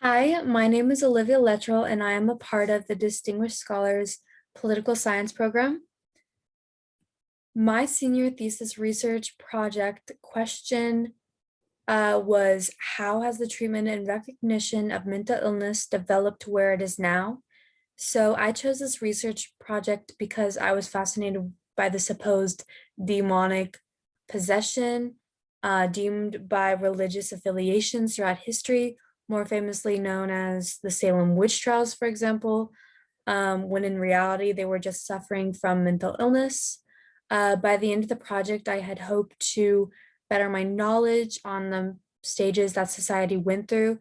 Hi, my name is Olivia Luttrell, and I am a part of the Distinguished Scholars Political Science Program. My senior thesis research project question was how has the treatment and recognition of mental illness developed to where it is now? So I chose this research project because I was fascinated by the supposed demonic possession deemed by religious affiliations throughout history, more famously known as the Salem witch trials, for example, when in reality they were just suffering from mental illness. By the end of the project, I had hoped to better my knowledge on the stages that society went through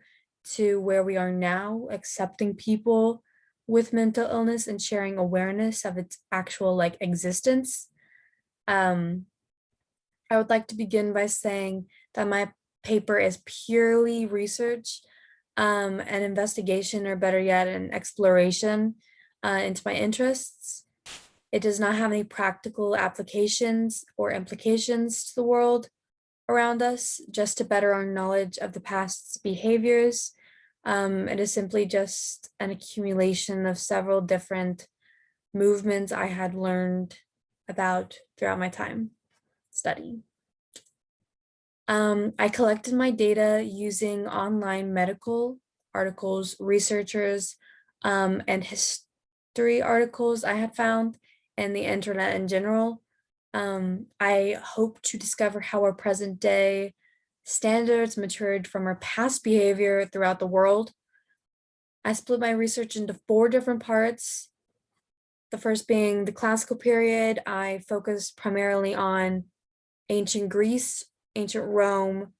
to where we are now, accepting people with mental illness and sharing awareness of its actual existence. Um, I would like to begin by saying that my paper is purely research, an investigation, or better yet, an exploration into my interests. It does not have any practical applications or implications to the world around us, just to better our knowledge of the past's behaviors. It is simply just an accumulation of several different movements I had learned about throughout my time studying. I collected my data using online medical articles, researchers, and history articles I had found, and the internet in general. I hope to discover how our present day standards matured from our past behavior throughout the world. I split my research into 4 different parts. The first being the classical period. I focused primarily on ancient Greece, ancient Rome,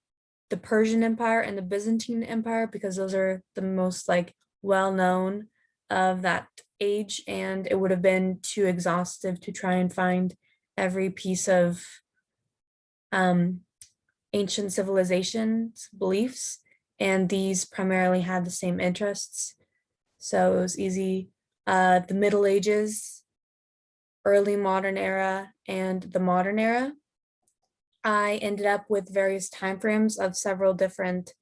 the Persian Empire, and the Byzantine Empire, because those are the most well known of that age, and it would have been too exhaustive to try and find every piece of ancient civilizations beliefs, and these primarily had the same interests, so it was easy. The Middle Ages, early modern era, and the modern era. I ended up with various timeframes of several different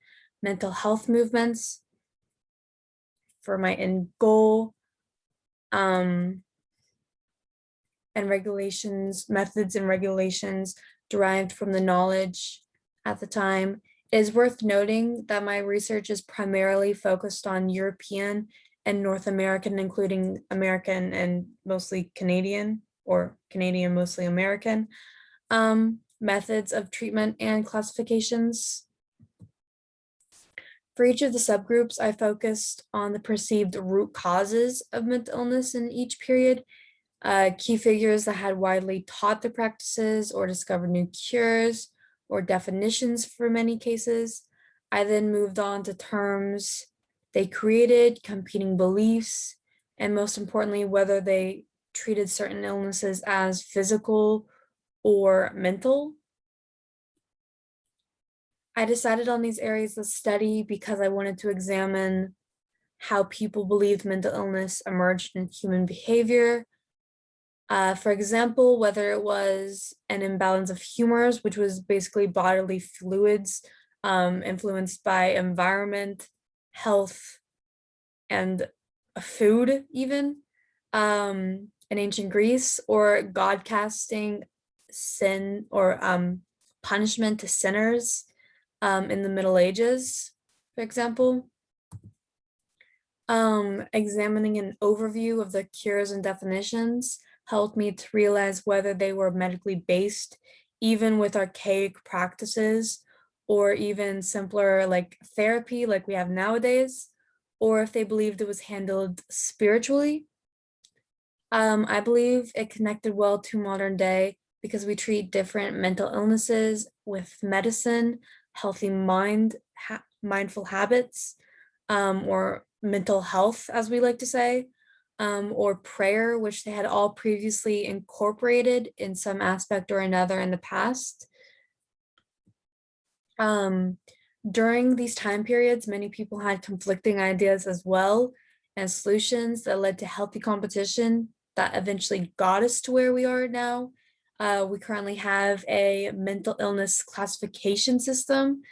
mental health movements for my end goal, and regulations, methods and regulations derived from the knowledge at the time. It is worth noting that my research is primarily focused on European and North American, including American and mostly Canadian, or Canadian, mostly American, methods of treatment and classifications. For each of the subgroups, I focused on the perceived root causes of mental illness in each period, key figures that had widely taught the practices or discovered new cures or definitions for many cases. I then moved on to terms they created, competing beliefs, and most importantly, whether they treated certain illnesses as physical or mental. I decided on these areas of study because I wanted to examine how people believed mental illness emerged in human behavior. For example, whether it was an imbalance of humors, which was basically bodily fluids influenced by environment, health, and food even, in ancient Greece, or God casting sin or punishment to sinners in the Middle Ages, for example. Examining an overview of the cures and definitions helped me to realize whether they were medically based, even with archaic practices, or even simpler therapy like we have nowadays, or if they believed it was handled spiritually. I believe it connected well to modern day because we treat different mental illnesses with medicine, healthy mindful habits, or mental health, as we like to say, or prayer, which they had all previously incorporated in some aspect or another in the past. During these time periods, many people had conflicting ideas as well, and solutions that led to healthy competition that eventually got us to where we are now. We currently have a mental illness classification system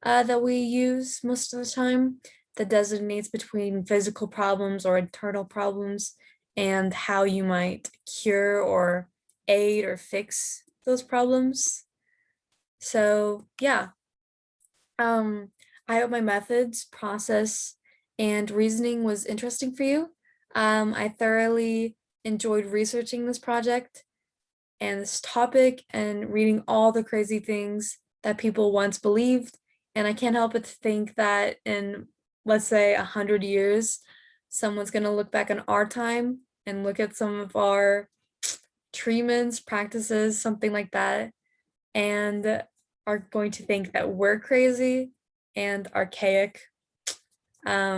that we use most of the time that designates between physical problems or internal problems and how you might cure or aid or fix those problems. So yeah, um, I hope my methods, process, and reasoning was interesting for you. I thoroughly enjoyed researching this project and this topic and reading all the crazy things that people once believed. And I can't help but to think that in, let's say, 100 years, someone's going to look back on our time and look at some of our treatments, practices, something like that, and are going to think that we're crazy and archaic.